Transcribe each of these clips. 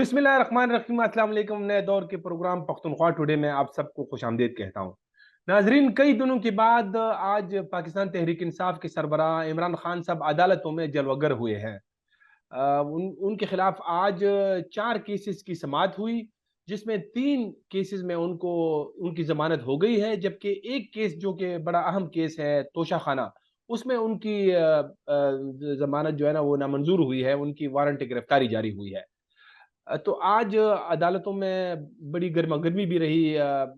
बिस्मिल्लाहिर्रहमानिर्रहीम। अस्सलाम वालेकुम। नए दौर के प्रोग्राम पख्तूनख्वा टुडे में आप सबको खुशामदीद कहता हूँ। नाजरीन, कई दिनों के बाद आज पाकिस्तान तहरीक इंसाफ के सरबराह इमरान खान साहब अदालतों में जलवगर हुए हैं। उनके खिलाफ आज 4 केसेस की समाअत हुई, जिसमें 3 केसेस में उनको उनकी जमानत हो गई है, जबकि एक केस जो कि बड़ा अहम केस है तोशा खाना, उसमें उनकी जमानत जो है ना वो नामंजूर हुई है, उनकी वारंट गिरफ्तारी जारी हुई है। तो आज अदालतों में बड़ी गर्मागर्मी भी रही।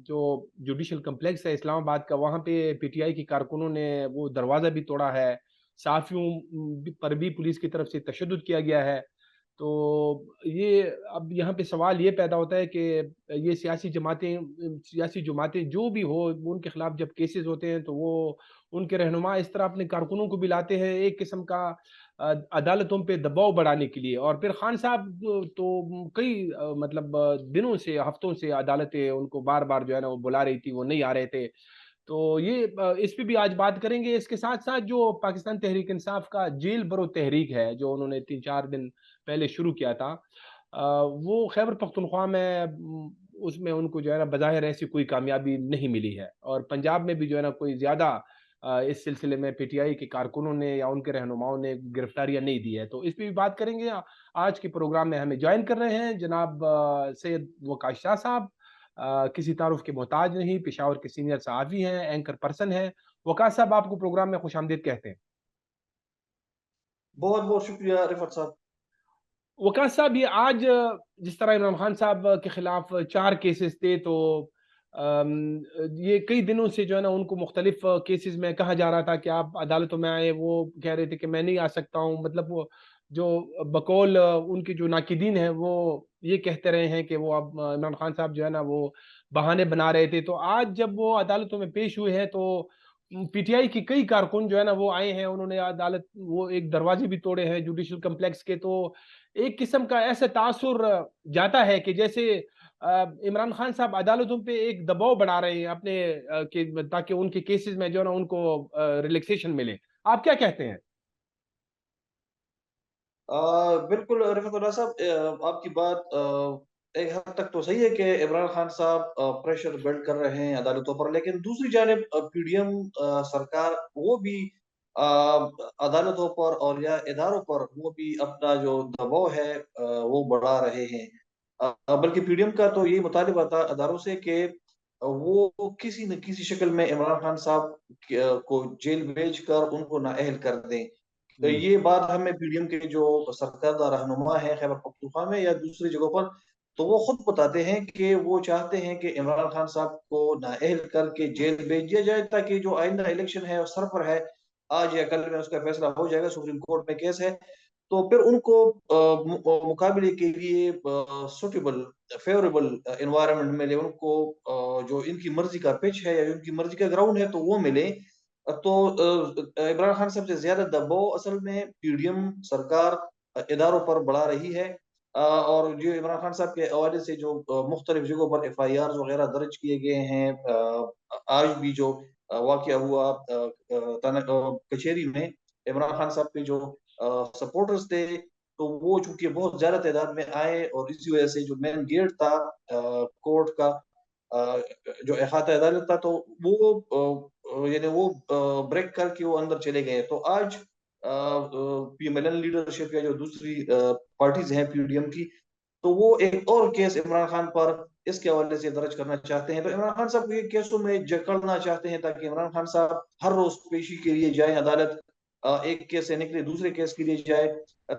जो जुडिशल कम्प्लेक्स है इस्लामाबाद का, वहाँ पे पीटीआई के कारकुनों ने वो दरवाज़ा भी तोड़ा है। सहाफ़ियों पर भी पुलिस की तरफ से तशद्दुद किया गया है। तो ये अब यहाँ पे सवाल ये पैदा होता है कि ये सियासी जमातें जो भी हो, उनके खिलाफ जब केसेस होते हैं तो वो उनके रहनुमा इस तरह अपने कारकुनों को भी लाते हैं, एक किस्म का अदालतों पे दबाव बढ़ाने के लिए। और फिर खान साहब तो कई मतलब दिनों से, हफ्तों से अदालतें उनको बार बार जो है ना वो बुला रही थी, वो नहीं आ रहे थे। तो ये इस पे भी आज बात करेंगे। इसके साथ साथ जो पाकिस्तान तहरीक इंसाफ का जेल भरो तहरीक है, जो उन्होंने 3-4 दिन पहले शुरू किया था, वो खैबर पख्तूनख्वा में उसमें उनको जो है ना बज़ाहिर ऐसी कोई कामयाबी नहीं मिली है। और पंजाब में भी जो है ना कोई ज़्यादा इस सिलसिले में पीटीआई के कारकुनों ने या उनके रहनुमाओं ने गिरफ्तारियां नहीं दी है। तो इस पर भी बात करेंगे। आज के प्रोग्राम में हमें ज्वाइन कर रहे हैं जनाब सैयद वकाश शाह साहब। किसी तारुफ के मोहताज नहीं, पेशावर के सीनियर सहाफ़ी हैं, एंकर पर्सन हैं। वकाश साहब, आपको प्रोग्राम में खुशामदीद कहते हैं। बहुत बहुत शुक्रिया रिफत साहब। वकास साहब, ये आज जिस तरह इमरान खान साहब के खिलाफ 4 केसेस थे, तो ये कई दिनों से जो है ना उनको मुख्तलिफ केसेस में कहा जा रहा था कि आप अदालतों में आए। वो कह रहे थे कि मैं नहीं आ सकता हूँ। मतलब वो जो बकौल उनके जो नाकिदीन हैं वो ये कहते रहे हैं कि वो अब इमरान खान साहब जो है ना वो बहाने बना रहे थे। तो आज जब वो अदालतों में पेश हुए हैं तो पीटीआई के कई कारकुन जो है ना वो आए हैं, उन्होंने अदालत वो एक दरवाजे भी तोड़े हैं जुडिशल कम्प्लेक्स के। तो एक किस्म का ऐसा तासुर जाता है कि जैसे इमरान खान साहब अदालतों पे एक दबाव बढ़ा रहे हैं अपने ताकि उनके केसेस में जो है ना उनको रिलैक्सेशन मिले। आप क्या कहते हैं? बिल्कुल रिफत साहब, आपकी बात एक हद तक तो सही है कि इमरान खान साहब प्रेशर बिल्ड कर रहे हैं अदालतों पर, लेकिन दूसरी जानिब पीडीएम सरकार वो भी अदालतों पर और या इदारों पर वो भी अपना जो दबाव है वो बढ़ा रहे हैं। बल्कि पीडीएम का तो यही मुतालिबा था अदारों से कि वो किसी न किसी शक्ल में इमरान खान साहब को जेल भेज कर उनको नाअहल कर दें। तो हम्म। ये बात हमें पीडीएम के जो सरकर्दा रहनुमा है खैबर पख्तूनख्वा में या दूसरी जगहों पर, तो वो खुद बताते हैं कि वो चाहते हैं कि इमरान खान साहब को नाअहल करके जेल भेज दिया जाए, ताकि जो आइंदा इलेक्शन है सर पर है, आज या कल में उसका फैसला हो जाएगा, सुप्रीम कोर्ट में केस है। तो फिर उनको मुकाबले के लिए सुटेबल फेवरेबल इन्वायरमेंट मिले उनको, जो इनकी मर्जी का पिच है या इनकी मर्जी का ग्राउंड है तो वो मिले। तो इमरान खान साहब से ज्यादा दबाव असल में पीडीएम सरकार इदारों पर बढ़ा रही है। और जो इमरान खान साहब के हवाले से जो मुख्तलिफ जगहों पर एफआईआर वगैरह दर्ज किए गए हैं, आज भी जो वाकया हुआ कचेरी में, इमरान खान साहब के जो सपोर्टर्स थे, तो वो चूंकि बहुत ज्यादा तादाद में आए और इसी वजह से जो मेन गेट था कोर्ट का, जो अहाता अदालत था, तो वो यानी वो ब्रेक करके वो अंदर चले गए। तो आज पीएमएलएन लीडरशिप या जो दूसरी पार्टीज हैं पीडीएम की, तो वो एक और केस इमरान खान पर इसके हवाले से दर्ज करना चाहते हैं। तो इमरान खान साहब को ये केसों में जकड़ना चाहते हैं ताकि इमरान खान साहब हर रोज पेशी के लिए जाए अदालत, एक केस से निकले दूसरे केस के लिए जाए,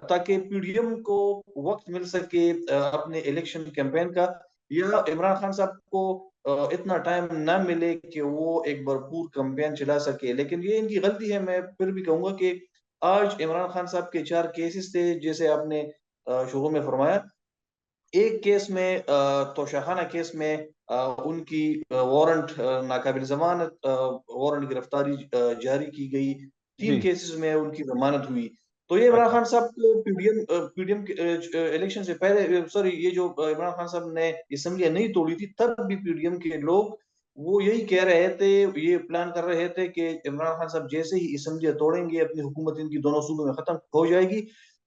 ताकि पीडीएम को वक्त मिल सके अपने इलेक्शन कैंपेन का, या इमरान खान साहब को इतना टाइम ना मिले कि वो एक भरपूर कैंपेन चला सके। लेकिन ये इनकी गलती है। मैं फिर भी कहूंगा कि आज इमरान खान साहब के 4 केसेस थे, जैसे आपने शुरू में फरमाया। एक केस में तोशाखाना केस में उनकी वारंट नाकाबिल जमानत वारंट गिरफ्तारी जारी की गई। जी। 3 केसेस में उनकी जमानत हुई। तो ये इमरान अच्छा। खान साहब को पीडीएम इलेक्शन से पहले, सॉरी, ये जो इमरान खान साहब ने असम्बलियां नहीं तोड़ी थी, तब भी पीडीएम के लोग वो यही कह रहे थे, ये प्लान कर रहे थे कि इमरान खान साहब जैसे ही असम्बलियां तोड़ेंगे अपनी हुकूमत इनकी दोनों सूबों में खत्म हो जाएगी,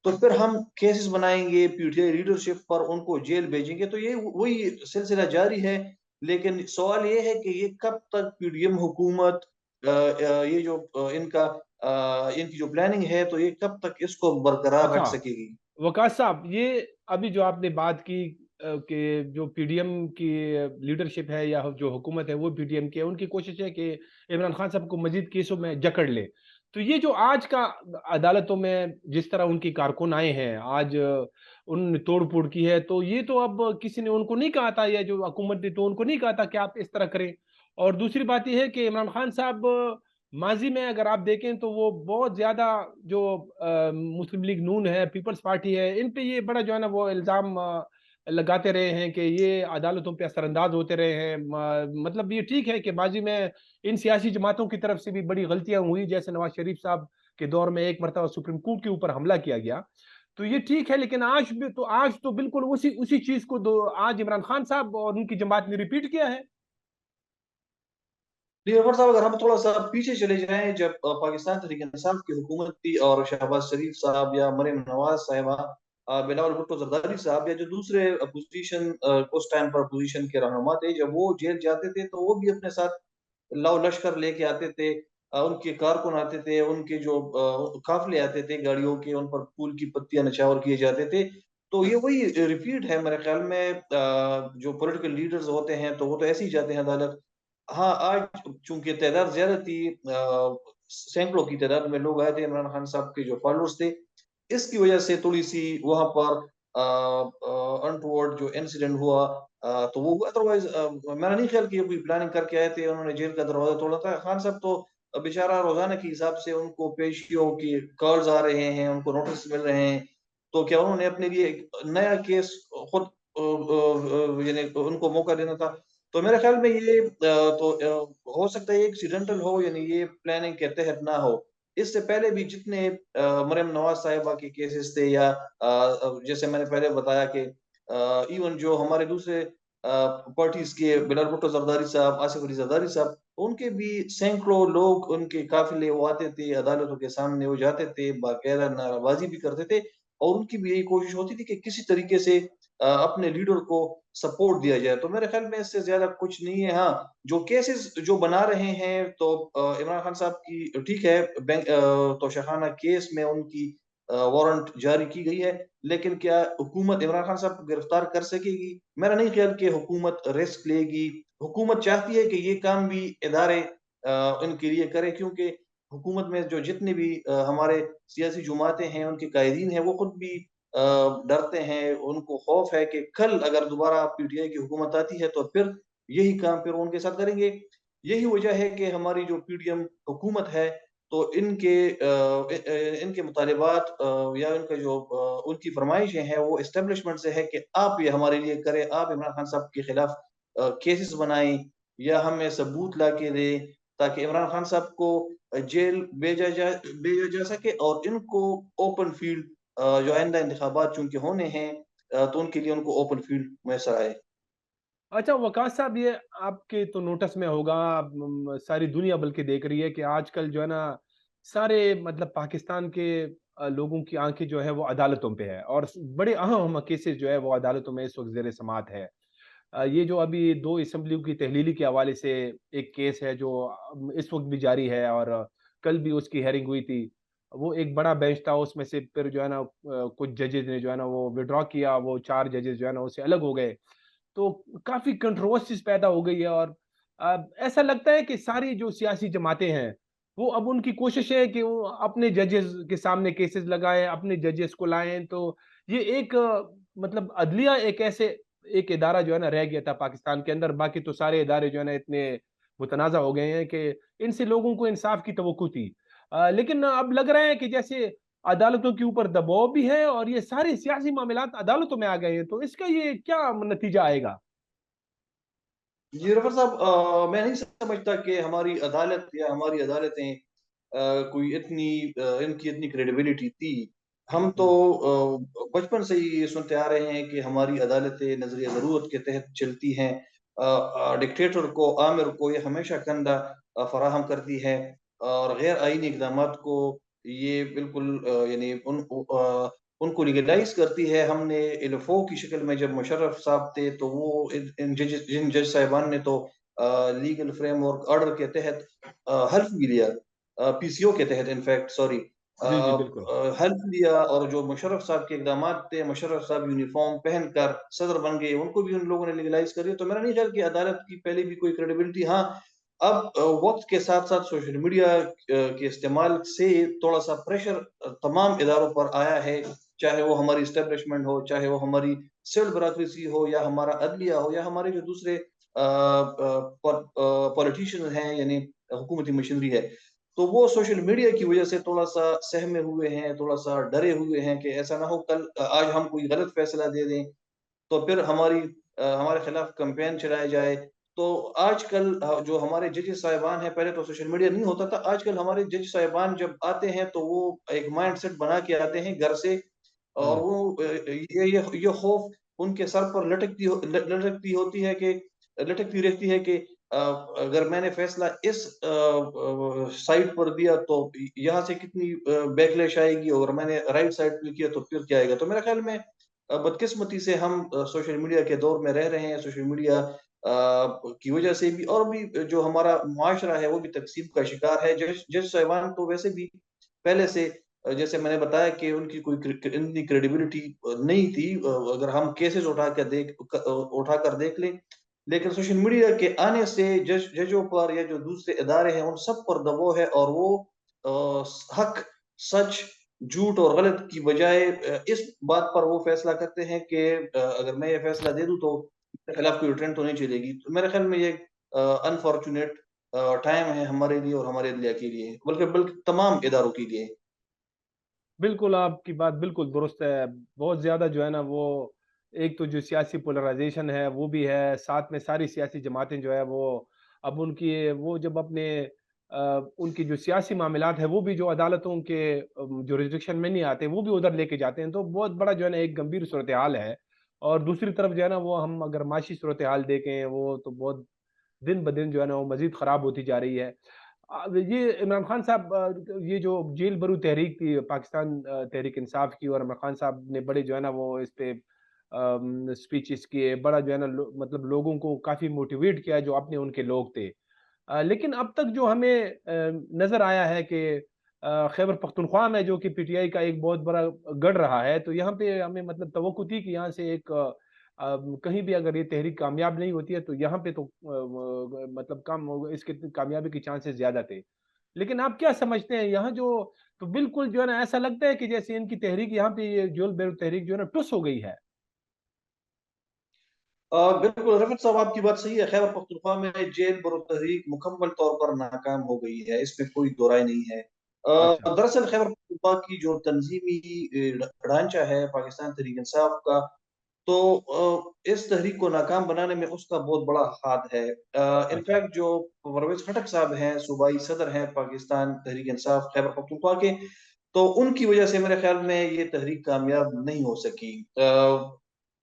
तो फिर हम केसेस बनाएंगे पीटीआई लीडरशिप पर, उनको जेल भेजेंगे, तो ये वही सिलसिला जारी है। लेकिन सवाल ये है कि ये कब तक पीडीएम हुकूमत ये जो इनकी जो प्लानिंग है, तो ये कब तक इसको बरकरार अच्छा रख सकेगी। वकास साहब, ये अभी जो आपने बात की कि जो पीडीएम की लीडरशिप है या जो हुकूमत है वो पीडीएम की है, उनकी कोशिश है कि इमरान खान साहब को मजीद केसों में जकड़ ले। तो ये जो आज का अदालतों में जिस तरह उनकी कारकुन आए हैं आज, उन्होंने तोड़ फोड़ की है, तो ये तो अब किसी ने उनको नहीं कहा था, या जो हुकूमत ने तो उनको नहीं कहा था कि आप इस तरह करें। और दूसरी बात यह है कि इमरान खान साहब माजी में अगर आप देखें तो वो बहुत ज्यादा जो मुस्लिम लीग नून है, पीपल्स पार्टी है, इन पे ये बड़ा जो है ना वो इल्जाम लगाते रहे हैं कि ये अदालतों पे असरअंदाज होते रहे हैं। मतलब ये ठीक है कि माजी में इन सियासी जमातों की तरफ से भी बड़ी गलतियां हुई, जैसे नवाज शरीफ साहब के दौर में एक मरतबा सुप्रीम कोर्ट के ऊपर हमला किया गया। तो ये ठीक है, लेकिन आज तो बिल्कुल उसी उसी चीज को दो आज इमरान खान साहब और उनकी जमात ने रिपीट किया है। जी अमर साहब, अगर हम थोड़ा सा पीछे चले जाएं, जब पाकिस्तान तहरीक इंसाफ की हुकूमत थी और शहबाज शरीफ साहब या मरियम नवाज साहिबा, बिलावल भुट्टो जरदारी साहब या जो दूसरे अपोजिशन उस टाइम पर अपोजिशन के रहनुमा थे, जब वो जेल जाते थे तो वो भी अपने साथ लाव लश्कर लेके आते थे। उनके कारकुन आते थे, उनके जो काफिले आते थे गाड़ियों के, उन पर फूल की पत्तियां नछावर किए जाते थे। तो ये वही रिपीट है मेरे ख्याल में। जो पॉलिटिकल लीडर्स होते हैं तो वो तो ऐसे ही जाते हैं अदालत। हाँ, आज चूंकि तादाद ज्यादा थी, सैकड़ों की तादाद में लोग आए थे, इमरान खान साहब के जो फॉलोअर्स थे, इसकी वजह से थोड़ी सी वहां पर अनटूवर्ड जो इंसिडेंट हुआ, तो वो अदरवाइज मेरा नहीं ख्याल कि ये कोई प्लानिंग करके आए थे, उन्होंने जेल का दरवाजा तोड़ा था। खान साहब तो बेचारा रोजाना के हिसाब से उनको पेशियों की कॉल्स आ रहे हैं, उनको नोटिस मिल रहे हैं, तो क्या उन्होंने अपने लिए एक नया केस खुद यानी उनको मौका देना था। तो मेरे ख्याल में ये हो सकता है एक्सीडेंटल हो, यानी ये प्लानिंग के तहत ना हो। इससे पहले भी जितने मरियम नवाज साहिबा के केसेस थे, या जैसे मैंने पहले बताया कि इवन जो हमारे दूसरे पार्टीज के बिलाल भुट्टो जरदारी साहब, आसिफ अली जरदारी साहब, उनके भी सैकड़ों लोग, उनके काफिले वो आते थे अदालतों के सामने, वो जाते थे, बाकायदा नाराबाजी भी करते थे, और उनकी भी यही कोशिश होती थी कि किसी तरीके से अपने लीडर को सपोर्ट दिया जाए। तो मेरे ख्याल में इससे ज्यादा कुछ नहीं है। हाँ, जो केसेस जो बना रहे हैं, तो इमरान खान साहब की ठीक है, बैंक तोशाखाना केस में उनकी वारंट जारी की गई है, लेकिन क्या हुकूमत इमरान खान साहब को गिरफ्तार कर सकेगी? मेरा नहीं ख्याल कि हुकूमत रिस्क लेगी। हुकूमत चाहती है कि ये काम भी इदारे इनके लिए करे, क्योंकि हुकूमत में जो जितने भी हमारे सियासी जमातें हैं, उनके कायदीन हैं, वो खुद भी डरते हैं, उनको खौफ है कि कल अगर दोबारा पीटीआई की हुकूमत आती है तो फिर यही काम फिर उनके साथ करेंगे। यही वजह है कि हमारी जो पीडीएम हुकूमत है, तो इनके मुतालिबात या उनका जो उनकी फरमाइशें हैं, वो इस्टेब्लिशमेंट से है कि आप ये हमारे लिए करें, आप इमरान खान साहब के खिलाफ केसेस बनाएं या हमें सबूत ला के दें, ताकि इमरान खान साहब को जेल भेजा जा सके, और इनको ओपन फील्ड जो आइंदा इंतखाबात चूंकि होने हैं, तो उनके लिए उनको ओपन फील्ड मैसर आए। अच्छा वकास साहब, ये आपके तो नोटिस में होगा, सारी दुनिया बल्कि देख रही है कि आजकल जो है ना सारे मतलब पाकिस्तान के लोगों की आंखें जो है वो अदालतों पे है, और बड़े अहम केसेस जो है वो अदालतों में इस वक्त जेर समात है। ये जो अभी दो असम्बलियों की तहलीली के हवाले से एक केस है जो इस वक्त भी जारी है, और कल भी उसकी हेयरिंग हुई थी। वो एक बड़ा बेंच था, उसमें से फिर जो है ना कुछ जजेस ने जो है ना वो विड्रॉ किया, वो चार जजेस जो है ना उससे अलग हो गए। तो काफी कंट्रोवर्सीज पैदा हो गई है, और ऐसा लगता है कि सारी जो सियासी जमातें हैं वो अब उनकी कोशिश है कि वो अपने जजेस के सामने केसेस लगाएं, अपने जजेस को लाएं। तो ये एक मतलब अदलिया एक ऐसे एक इदारा जो है ना रह गया था पाकिस्तान के अंदर, बाकी तो सारे इदारे जो है ना इतने मुतनाज़ा हो गए हैं कि इनसे लोगों को इंसाफ की तवक्को थी। लेकिन अब लग रहा है कि जैसे अदालतों के ऊपर दबाव भी है और ये सारे सियासी मामलात अदालतों में आ गए हैं, तो इसका ये क्या नतीजा आएगा? जी रफर साहब, मैं नहीं समझता कि हमारी अदालत या हमारी अदालतें कोई इतनी इनकी इतनी क्रेडिबिलिटी थी। हम तो हम्म। बचपन से ही ये सुनते आ रहे हैं कि हमारी अदालतें नजरिया जरूरत के तहत चलती हैं। डिक्टेटर को, आमिर को ये हमेशा कंधा फराहम करती है, और गैर आईनी इकदाम को ये बिल्कुल यानी उनको लीगलाइज करती है। हमने LFO की शक्ल में जब मुशर्रफ साहब थे तो वो जिन जज साहिबान ने तो लीगल फ्रेमवर्क ऑर्डर के तहत हल्फ भी लिया, PCO के तहत इनफैक्ट, सॉरी, जी, जी, बिल्कुल। हल्फ लिया, और जो मुशर्रफ साहब के इकदाम थे, मुशर्रफ साहब यूनिफॉर्म पहनकर सदर बन गए, उनको भी उन लोगों ने लीगलाइज कर दिया। तो मेरा नहीं ख्याल कि अदालत की पहले भी कोई क्रेडिबिलिटी, हाँ अब वक्त के साथ साथ सोशल मीडिया के इस्तेमाल से थोड़ा सा प्रेशर तमाम इदारों पर आया है, चाहे वो हमारी इस्टेब्लिशमेंट हो, चाहे वो हमारी सिविल ब्यूरोक्रेसी हो, या हमारा अदलिया हो, या हमारे जो दूसरे पॉलिटिशियन हैं, यानी हुकूमती मशीनरी है। तो वो सोशल मीडिया की वजह से थोड़ा सा सहमे हुए हैं, थोड़ा सा डरे हुए हैं कि ऐसा ना हो कल आज हम कोई गलत फैसला दे दें तो फिर हमारे खिलाफ कैंपेन चलाया जाए। तो आजकल जो हमारे जज साहिबान हैं, पहले तो सोशल मीडिया नहीं होता था, आजकल हमारे जज साहिबान जब आते हैं तो वो एक माइंड सेट बना के आते हैं घर से, और हुँ। वो ये खौफ उनके सर पर लटकती रहती है कि अगर मैंने फैसला इस साइड पर दिया तो यहाँ से कितनी बैकलैश आएगी, और मैंने राइट साइड पे किया तो फिर क्या आएगा। तो मेरे ख्याल में बदकिस्मती से हम सोशल मीडिया के दौर में रह रहे हैं। सोशल मीडिया की वजह से भी, और भी जो हमारा मुआशरा है वो भी तकसीब का शिकार है। जज जज साहिबान तो वैसे भी पहले से, जैसे मैंने बताया कि उनकी कोई इतनी क्रेडिबिलिटी नहीं थी, अगर हम केसेस उठा कर देख लें। लेकिन सोशल मीडिया के आने से जजों पर या जो दूसरे इदारे हैं उन सब पर दबाव है, और वो हक, सच, झूठ और गलत की बजाय इस बात पर वो फैसला करते हैं कि अगर मैं ये फैसला दे दूं तो मेरे खिलाफ कोई ट्रेंड तो नहीं चलेगी। तो मेरे ख्याल में ये अनफॉर्चुनेट टाइम है हमारे लिए और हमारे इंडिया के लिए, बल्कि बल्कि तमाम इदारों के लिए। बिल्कुल, आपकी बात बिल्कुल दुरुस्त है। बहुत ज़्यादा जो है ना वो एक तो जो सियासी पोलराइज़ेशन है वो भी है, साथ में सारी सियासी जमातें जो है वो अब उनकी वो जब अपने उनकी जो सियासी मामलात है वो भी जो अदालतों के जुरिसडिक्शन में नहीं आते, वो भी उधर लेके जाते हैं। तो बहुत बड़ा जो है ना एक गंभीर सूरत-ए-हाल है। और दूसरी तरफ जो है ना वो हम अगर माशी सूरत-ए-हाल देखें वो तो बहुत दिन-ब-दिन जो है ना वो मज़ीद ख़राब होती जा रही है। ये इमरान खान साहब ये जो जेल भरो तहरीक थी पाकिस्तान तहरीक इंसाफ की, और इमरान खान साहब ने बड़े जो है ना वो इस पे स्पीचेस किए, बड़ा जो है ना मतलब लोगों को काफ़ी मोटिवेट किया जो अपने उनके लोग थे। लेकिन अब तक जो हमें नज़र आया है कि खैबर पख्तूनख्वा में जो कि पीटीआई का एक बहुत बड़ा गढ़ रहा है, तो यहाँ पे हमें मतलब तवक्को थी कि यहाँ से एक कहीं भी अगर ये तहरीक कामयाब नहीं होती है तो यहाँ पे तो मतलब कम इसके कामयाबी के चांसेस ज़्यादा थे। लेकिन आप क्या समझते हैं यहाँ जो तो बिल्कुल जो है ना ऐसा लगता है कि जैसे इनकी तहरीक यहाँ पे ये जुल बेरू तहरीक जो है ना टुस हो गई है। बिल्कुल रफत साहब, आपकी बात सही है। खैबर पख्तूनख्वा में जेल बरो तहरीक मुकम्मल तौर पर नाकाम हो गई है, इसमें कोई दो राय नहीं है। अच्छा। दरअसल खैबर पख्तूनख्वा की जो तंजीमी ढांचा है पाकिस्तान तहरीक इंसाफ का, तो इस तहरीक को नाकाम बनाने में उसका बहुत बड़ा हाथ है। अच्छा। इनफैक्ट जो परवेज खटक साहब हैं, सूबाई सदर हैं पाकिस्तान तहरीक इंसाफ खैबर पख्तूनख्वा के, तो उनकी वजह से मेरे ख्याल में ये तहरीक कामयाब नहीं हो सकी।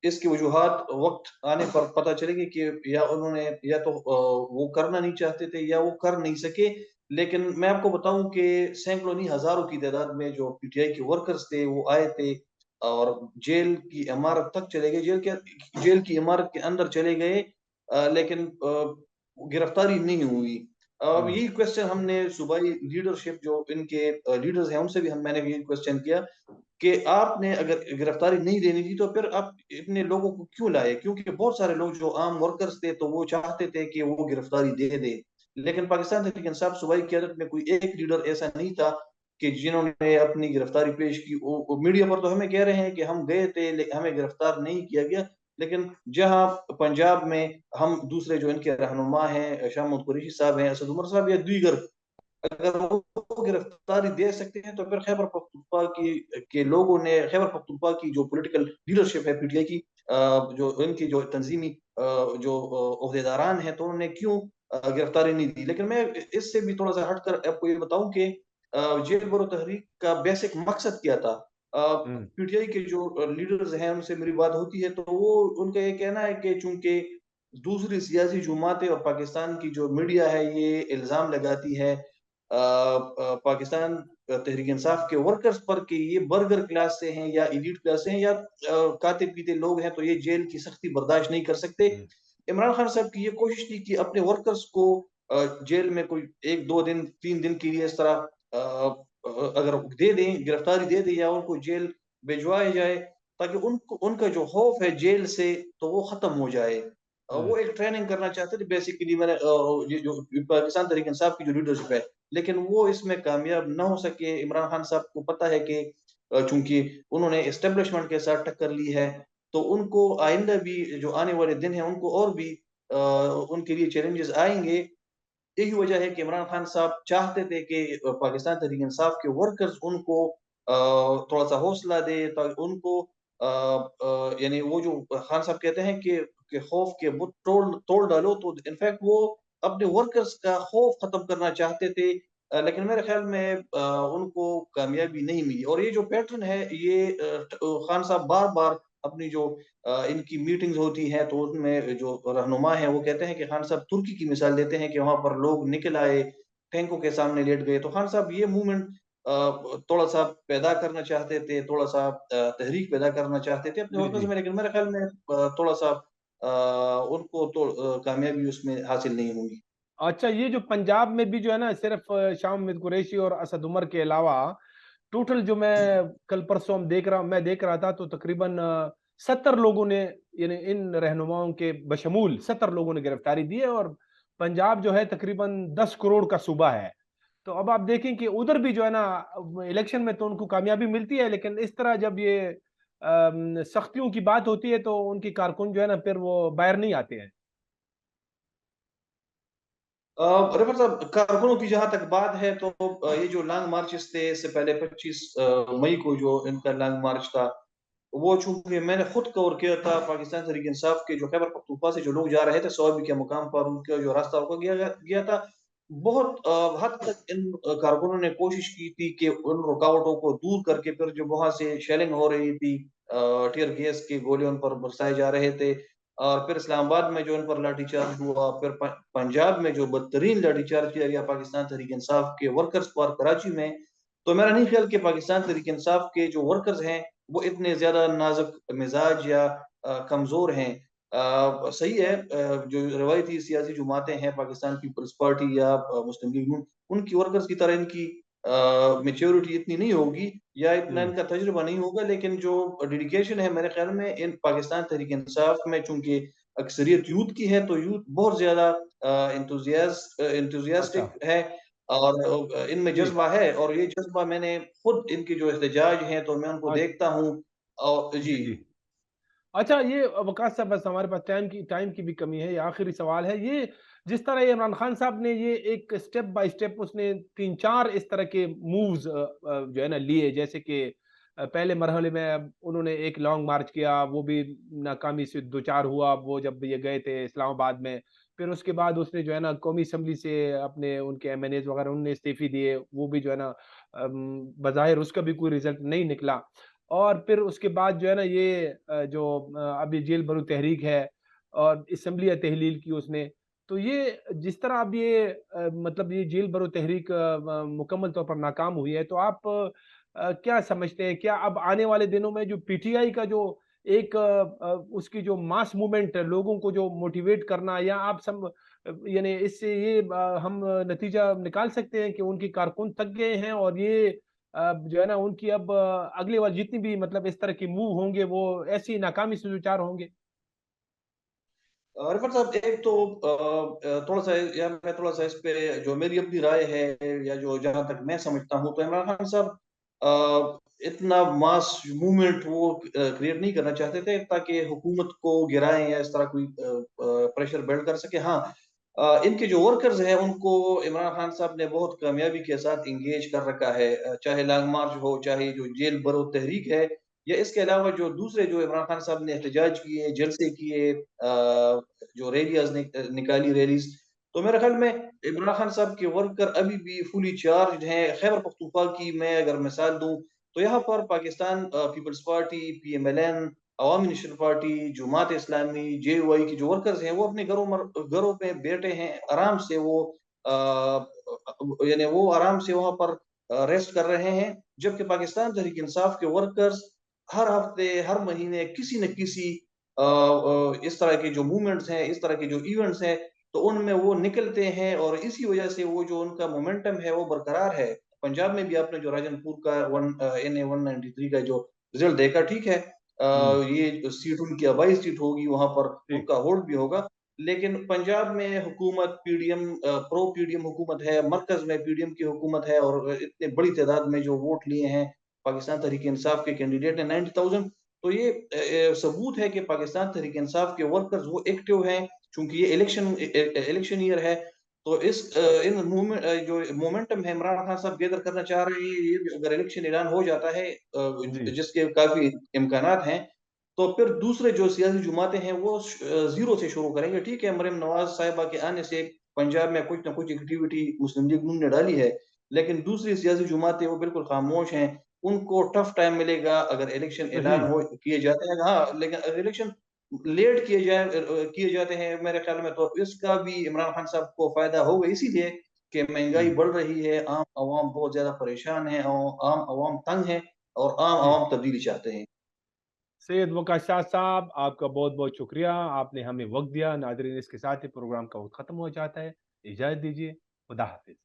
इसकी वजूहात वक्त आने पर पता चलेगी कि या उन्होंने या तो वो करना नहीं चाहते थे या वो कर नहीं सके। लेकिन मैं आपको बताऊं कि सैकड़ों नहीं हजारों की तादाद में जो पीटीआई के वर्कर्स थे वो आए थे, और जेल की इमारत तक चले गए, जेल की इमारत के अंदर चले गए, लेकिन गिरफ्तारी नहीं हुई। अब हुँ। यही क्वेश्चन हमने सूबाई लीडरशिप जो इनके लीडर्स हैं उनसे भी मैंने भी क्वेश्चन किया कि आपने अगर गिरफ्तारी नहीं देनी थी तो फिर आप इतने लोगों को क्यों लाए, क्योंकि बहुत सारे लोग जो आम वर्कर्स थे तो वो चाहते थे कि वो गिरफ्तारी दे दे। लेकिन पाकिस्तान तहरीक इंसाफ सूबाई क़यादत में कोई एक लीडर ऐसा नहीं था कि जिन्होंने अपनी गिरफ्तारी पेश की। वो मीडिया पर तो हमें कह रहे हैं कि हम गए थे लेकिन हमें गिरफ्तार नहीं किया गया। लेकिन जहां पंजाब में हम दूसरे जो इनके रहनुमा हैं, शाह महमूद कुरैशी साहब हैं, असद उमर साहब या दीगर, अगर वो गिरफ्तारी दे सकते हैं तो फिर खैबर पख्तूनख्वा की के लोगों ने, खैबर पख्तूनख्वा की जो पॉलिटिकल लीडरशिप है पीटीआई की, जो इनकी जो तंजीमी जो ओहदेदारान हैं, तो उन्होंने क्यों गिरफ्तारी नहीं दी। लेकिन मैं इससे भी थोड़ा सा हटकर आपको ये बताऊं कि जेल भरो तहरीक का बेसिक मकसद क्या था। हुँ। पीटीआई के जो लीडर्स हैं उनसे मेरी बात होती है तो वो उनका ये कहना है कि चूंकि दूसरी सियासी जमातें और पाकिस्तान की जो मीडिया है ये इल्जाम लगाती है पाकिस्तान तहरीक इंसाफ के वर्कर्स पर कि ये बर्गर क्लास से हैं या एलीट क्लास से हैं या खाते पीते लोग हैं, तो ये जेल की सख्ती बर्दाश्त नहीं कर सकते। इमरान खान साहब की ये कोशिश थी कि अपने वर्कर्स को जेल में कोई 1-2 दिन 3 दिन के लिए इस तरह अगर दे दें, गिरफ्तारी दे दें या उनको जेल भिजवाया जाए, ताकि उनको उनका जो खौफ है जेल से तो वो खत्म हो जाए। वो एक ट्रेनिंग करना चाहते थे बेसिकली। मैंने ये जो पाकिस्तान तहरीक इंसाफ की जो लीडरशिप है, लेकिन वो इसमें कामयाब ना हो सके। इमरान खान साहब को पता है कि चूंकि उन्होंने एस्टेब्लिशमेंट के साथ टक्कर ली है, तो उनको आइंदा भी जो आने वाले दिन है उनको और भी उनके लिए चैलेंजेस आएंगे। यही वजह है कि इमरान खान साहब चाहते थे कि पाकिस्तान तहरीक इंसाफ के वर्कर्स उनको थोड़ा सा हौसला दे, ताकि उनको यानी वो जो खान साहब कहते हैं कि खौफ के बुत तोड़ तोड़ डालो, तो इनफैक्ट वो अपने वर्कर्स का खौफ खत्म करना चाहते थे। लेकिन मेरे ख्याल में उनको कामयाबी नहीं मिली। और ये जो पैटर्न है, ये खान साहब बार बार अपनी जो इनकी मीटिंग्स होती हैं, तो उसमें जो रहनुमा है वो कहते हैं कि खान साहब तुर्की की मिसाल देते हैं कि वहां पर लोग निकल आए, टैंकों के सामने लेट गए। तो खान साहब ये मूवमेंट थोड़ा सा पैदा करना चाहते थे, थोड़ा सा तहरीक पैदा करना चाहते थे अपने जी वर्कर्स जी। में, लेकिन मेरे ख्याल में थोड़ा सा उनको तो कामयाबी उसमें हासिल नहीं होगी। अच्छा, ये जो पंजाब में भी जो है ना, सिर्फ शाम कुरैशी और असद उमर के अलावा टोटल जो मैं कल परसों मैं देख रहा था, तो तकरीबन 70 लोगों ने, यानी इन रहनुमाओं के बशमूल 70 लोगों ने गिरफ्तारी दी है। और पंजाब जो है तकरीबन 10 करोड़ का सूबा है। तो अब आप देखें कि उधर भी जो है ना, इलेक्शन में तो उनको कामयाबी मिलती है, लेकिन इस तरह जब ये सख्तियों की बात होती है तो उनकी कारकुन जो है ना, फिर वो बाहर नहीं आते हैं। रफर साहब, कारकुनों की जहां तक बात है, तो ये जो लॉन्ग मार्चेस थे, इससे पहले 25 मई को जो इनका लॉन्ग मार्च था, वो चूंकि मैंने खुद कवर किया था, पाकिस्तान तहरीक इंसाफ के जो खैबर पख्तूनख्वा से जो लोग जा रहे थे सौबी के मुकाम पर, उनका जो रास्ता रोका गया था। बहुत हद तक इन कारकुनों ने कोशिश की थी कि उन रुकावटों को दूर करके, फिर जो वहां से शेलिंग हो रही थी, टीयर गैस के गोले उन पर बरसाए जा रहे थे, और फिर इस्लामाबाद में जो इन पर लाठीचार्ज हुआ, फिर पंजाब में जो बदतरीन लाठीचार्ज किया गया पाकिस्तान तहरीक इंसाफ के वर्कर्स पर कराची में। तो मेरा नहीं ख्याल कि पाकिस्तान तहरीक इंसाफ के जो वर्कर्स हैं वो इतने ज्यादा नाजुक मिजाज या कमजोर हैं। सही है, जो रवायती सियासी जमातें हैं, पाकिस्तान पीपल्स पार्टी या मुस्लिम लीग नून, उनकी वर्कर्स की तरह इनकी मेच्योरिटी इतनी नहीं होगी या इतना हम्म। इनका तजुर्बा नहीं होगा, लेकिन जो डेडिकेशन है मेरे ख्याल में इन पाकिस्तान तहरीक इंसाफ में, चूंकि अक्सरियत यूथ की है, तो यूथ बहुत ज्यादा अच्छा। इंतुजियास्टिक है, और इनमें जी जज्बा है। और ये जज्बा मैंने खुद इनके जो एहतजाज हैं तो मैं उनको हाँ। देखता हूँ। और जी। जी जी। अच्छा, ये वकास साहब, बस हमारे पास टाइम की भी कमी है, ये आखिरी सवाल है। ये जिस तरह ये इमरान खान साहब ने ये एक स्टेप बाय स्टेप उसने 3-4 इस तरह के मूव्स जो है ना लिए, जैसे कि पहले मरहले में उन्होंने एक लॉन्ग मार्च किया, वो भी नाकामी से दो चार हुआ, वो जब ये गए थे इस्लामाबाद में। फिर उसके बाद उसने जो है ना कौमी असम्बली से अपने उनके एमएनएज वगैरह उन्होंने इस्तीफे दिए, वो भी जो है ना बज़ाहिर उसका भी कोई रिजल्ट नहीं निकला। और फिर उसके बाद जो है ना ये जो अभी जेल भरो तहरीक है और असम्बली तहलील की उसने, तो ये जिस तरह अब ये मतलब ये जेल भरो तहरीक मुकम्मल तौर पर नाकाम हुई है, तो आप क्या समझते हैं, क्या अब आने वाले दिनों में जो पीटीआई का जो एक उसकी जो मास मूवमेंट है, लोगों को जो मोटिवेट करना, या आप सब यानी इससे ये हम नतीजा निकाल सकते हैं कि उनकी कारकुन थक गए हैं और ये जो है ना उनकी अब अगली बार जितनी भी मतलब इस तरह की मूव होंगे वो ऐसी नाकामी से दो चार होंगे। रिफर साहब, एक तो थोड़ा सा, या मैं थोड़ा सा इस पे जो मेरी अपनी राय है, या जो जहां तक मैं समझता हूं, तो इमरान खान साहब इतना मास मूवमेंट वो क्रिएट नहीं करना चाहते थे ताकि हुकूमत को गिराएं या इस तरह कोई प्रेशर बिल्ड कर सके। हाँ, इनके जो वर्कर्स हैं उनको इमरान खान साहब ने बहुत कामयाबी के साथ इंगेज कर रखा है, चाहे लॉन्ग मार्च हो, चाहे जो जेल भरो तहरीक है, या इसके अलावा जो दूसरे जो इमरान खान साहब ने एहतजाज किए, जलसे किए, जो रैलियाज निकाली, रैलीज। तो मेरे ख्याल में इमरान खान साहब के वर्कर अभी भी फुली चार्ज हैं। खैबर पख्तूनख्वा की मैं अगर मिसाल दूं, तो यहाँ पर पाकिस्तान पीपल्स पार्टी, पीएमएलएन, अवामी national party, Jamaat Islami, JUI के जो वर्कर्स हैं वो अपने घरों में बैठे हैं आराम से। वो यानी वो आराम से वहां पर रेस्ट कर रहे हैं, जबकि पाकिस्तान तहरीक इंसाफ के वर्कर्स हर हफ्ते, हर महीने किसी न किसी इस तरह के जो मूवमेंट्स हैं, इस तरह के जो इवेंट्स हैं, तो उनमें वो निकलते हैं और इसी वजह से वो जो उनका मोमेंटम है वो बरकरार है। पंजाब में भी आपने जो राजनपुर का NA 193 का जो रिजल्ट देखा, ठीक है, ये सीट उनकी 22 सीट होगी, वहां पर ठीक। उनका होल्ड भी होगा। लेकिन पंजाब में हुकूमत पीडीएम, प्रो पीडीएम हुकूमत है, मरकज में पीडीएम की हुकूमत है, और इतने बड़ी तादाद में जो वोट लिए हैं पाकिस्तान तहरीक इंसाफ के कैंडिडेट ने 90,000, तो ये सबूत है कि पाकिस्तान तहरीक इंसाफ के वर्कर्स वो एक्टिव हैं। चूंकि ये इलेक्शन ईयर है, तो इस इन मूवमेंट जो मोमेंटम है इमरान खान साहब गैदर करना चाह रहे हैं, ये अगर इलेक्शन ऐलान हो जाता है, जी। जिसके काफी इम्कानात हैं, तो फिर दूसरे जो सियासी जमातें हैं वो जीरो से शुरू करेंगे। ठीक है, मरियम नवाज साहिबा के आने से पंजाब में कुछ ना कुछ एक्टिविटी मुस्लिम लीग नून ने डाली है, लेकिन दूसरी सियासी जमातें वो बिल्कुल खामोश हैं। उनको टफ टाइम मिलेगा अगर इलेक्शन सही। ऐलान हो किए जाते हैं। हाँ, लेकिन अगर इलेक्शन लेट किए जाते हैं मेरे ख्याल में, तो इसका भी इमरान खान साहब को फायदा होगा, इसीलिए कि महंगाई जी। बढ़ रही है, आम आवाम बहुत ज्यादा परेशान है, और आम आवाम तंग है, और आम जी। आवाम तब्दीली चाहते हैं। सैयद वक़ास शाह साहब, आपका बहुत-बहुत शुक्रिया। आपने हमें वक़्त दिया। नाज़रीन, इसके साथ ही प्रोग्राम का वक़्त ख़त्म हो जाता है। इजाज़त दीजिए। खुदा हाफ़िज़।